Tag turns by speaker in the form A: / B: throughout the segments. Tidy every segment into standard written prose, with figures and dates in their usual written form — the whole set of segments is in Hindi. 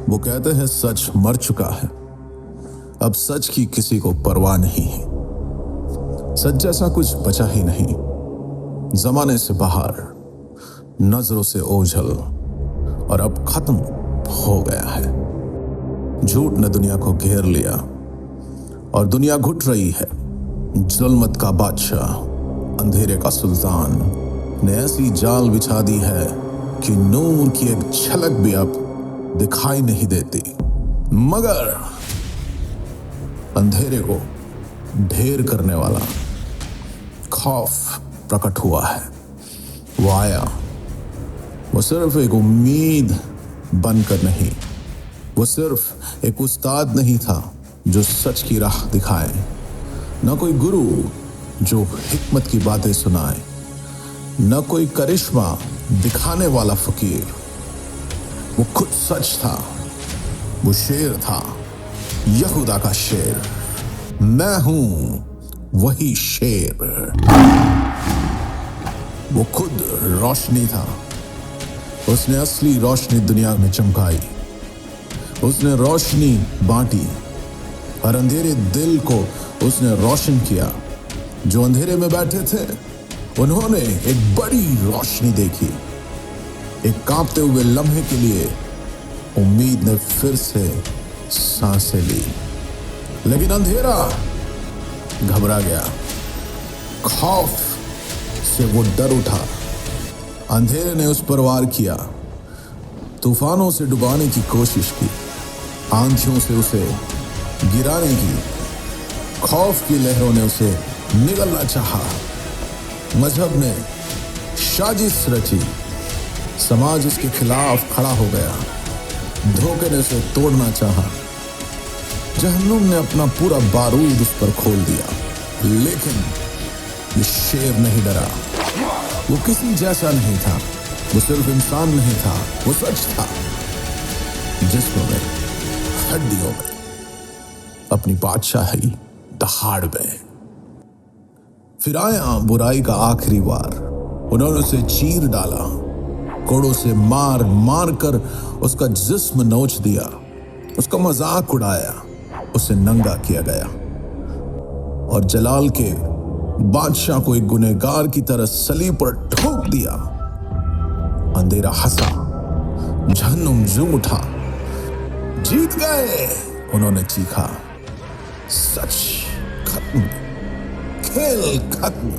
A: वो कहते हैं सच मर चुका है, अब सच की किसी को परवाह नहीं है। सच जैसा कुछ बचा ही नहीं, जमाने से बाहर, नजरों से ओझल, और अब खत्म हो गया है। झूठ ने दुनिया को घेर लिया और दुनिया घुट रही है। जुल्मत का बादशाह, अंधेरे का सुल्तान ने ऐसी जाल बिछा दी है कि नूर की एक झलक भी अब दिखाई नहीं देती। मगर अंधेरे को ढेर करने वाला खौफ प्रकट हुआ है। वो आया, वो सिर्फ एक उम्मीद बनकर नहीं, वो सिर्फ एक उस्ताद नहीं था जो सच की राह दिखाए, न कोई गुरु जो हिकमत की बातें सुनाए, न कोई करिश्मा दिखाने वाला फकीर। वो खुद सच था, वो शेर था, यहूदा का शेर। मैं हूं वही शेर। वो खुद रोशनी था, उसने असली रोशनी दुनिया में चमकाई, उसने रोशनी बांटी, हर अंधेरे दिल को उसने रोशन किया। जो अंधेरे में बैठे थे उन्होंने एक बड़ी रोशनी देखी। एक कांपते हुए लम्हे के लिए उम्मीद ने फिर से सांसें ली, लेकिन अंधेरा घबरा गया। खौफ से वो डर उठा। अंधेरे ने उस पर वार किया, तूफानों से डुबाने की कोशिश की, आंधियों से उसे गिराने की। खौफ की लहरों ने उसे निगलना चाहा। मजहब ने साजिश रची, समाज उसके खिलाफ खड़ा हो गया। धोखे ने उसे तोड़ना चाहा। जहन्नुम ने अपना पूरा बारूद उस पर खोल दिया, लेकिन ये शेर नहीं डरा। वो किसी जैसा नहीं था, वो सिर्फ इंसान नहीं था, वो सच था। जिस्म में, हड्डियों में, अपनी बादशाही दहाड़ में। फिर आया बुराई का आखिरी वार। उन्होंने उसे चीर डाला, कोड़ों से मार मार कर उसका जिस्म नोच दिया, उसका मजाक उड़ाया, उसे नंगा किया गया और जलाल के बादशाह को एक गुनहगार की तरह सलीब पर ठोक दिया। अंधेरा हंसा, जहन्नुम झूम उठा। जीत गए, उन्होंने चीखा। सच खत्म, खेल खत्म।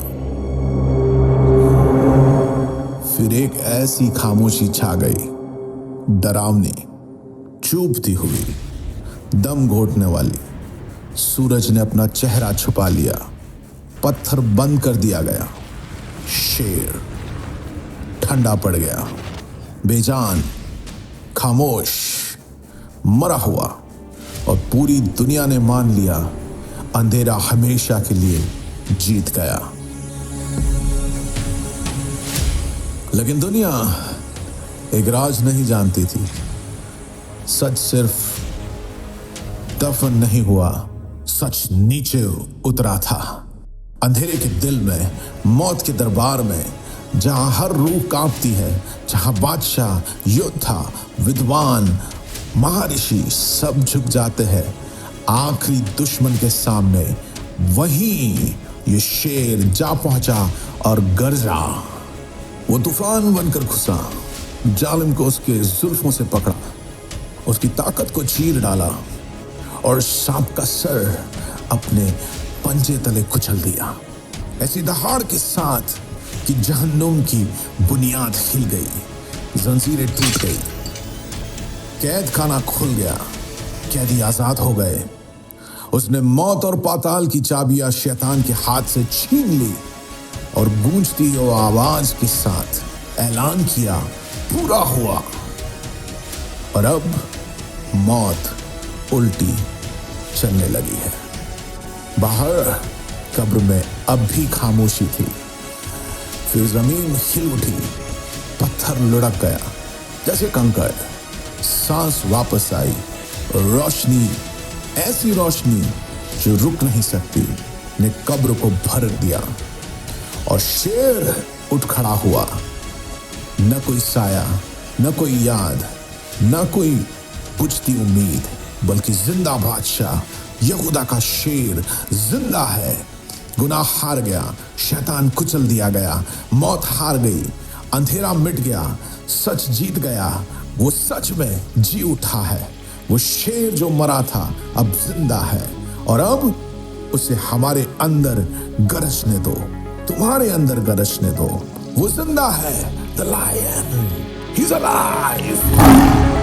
A: फिर एक ऐसी खामोशी छा गई, डरावनी, चुभती हुई, दम घोटने वाली। सूरज ने अपना चेहरा छुपा लिया, पत्थर बंद कर दिया गया। शेर ठंडा पड़ गया, बेजान, खामोश, मरा हुआ। और पूरी दुनिया ने मान लिया, अंधेरा हमेशा के लिए जीत गया। लेकिन दुनिया एक राज नहीं जानती थी। सच सिर्फ दफन नहीं हुआ, सच नीचे उतरा था। अंधेरे के दिल में, मौत के दरबार में, जहां हर रूह कांपती है, जहां बादशाह, योद्धा, विद्वान, महर्षि सब झुक जाते हैं आखिरी दुश्मन के सामने, वहीं ये शेर जा पहुंचा और गरजा। वो तूफान बनकर घुसा, जालिम को उसके जुल्फों से पकड़ा, उसकी ताकत को चीर डाला और सांप का सर अपने पंजे तले कुचल दिया। ऐसी दहाड़ के साथ कि जहन्नुम की बुनियाद हिल गई, जंजीरें टूट गई, कैद खाना खुल गया, कैदी आजाद हो गए। उसने मौत और पाताल की चाबियां शैतान के हाथ से छीन ली और गूंजती हुई आवाज के साथ ऐलान किया, पूरा हुआ। और अब मौत उल्टी चलने लगी है। बाहर कब्र में अब भी खामोशी थी। फिर जमीन हिल उठी, पत्थर लुढ़क गया जैसे कंकड़। सांस वापस आई, रोशनी, ऐसी रोशनी जो रुक नहीं सकती, ने कब्र को भर दिया और शेर उठ खड़ा हुआ। न कोई साया, न कोई याद, न कोई बुझती उम्मीद, बल्कि जिंदा बादशाह यहूदा का शेर जिंदा है। गुनाह हार गया, शैतान कुचल दिया गया, मौत हार गई, अंधेरा मिट गया, सच जीत गया। वो सच में जी उठा है। वो शेर जो मरा था अब जिंदा है, और अब उसे हमारे अंदर गरजने दो, तुम्हारे अंदर गरजने दो। वो जिंदा है। The lion, he is alive.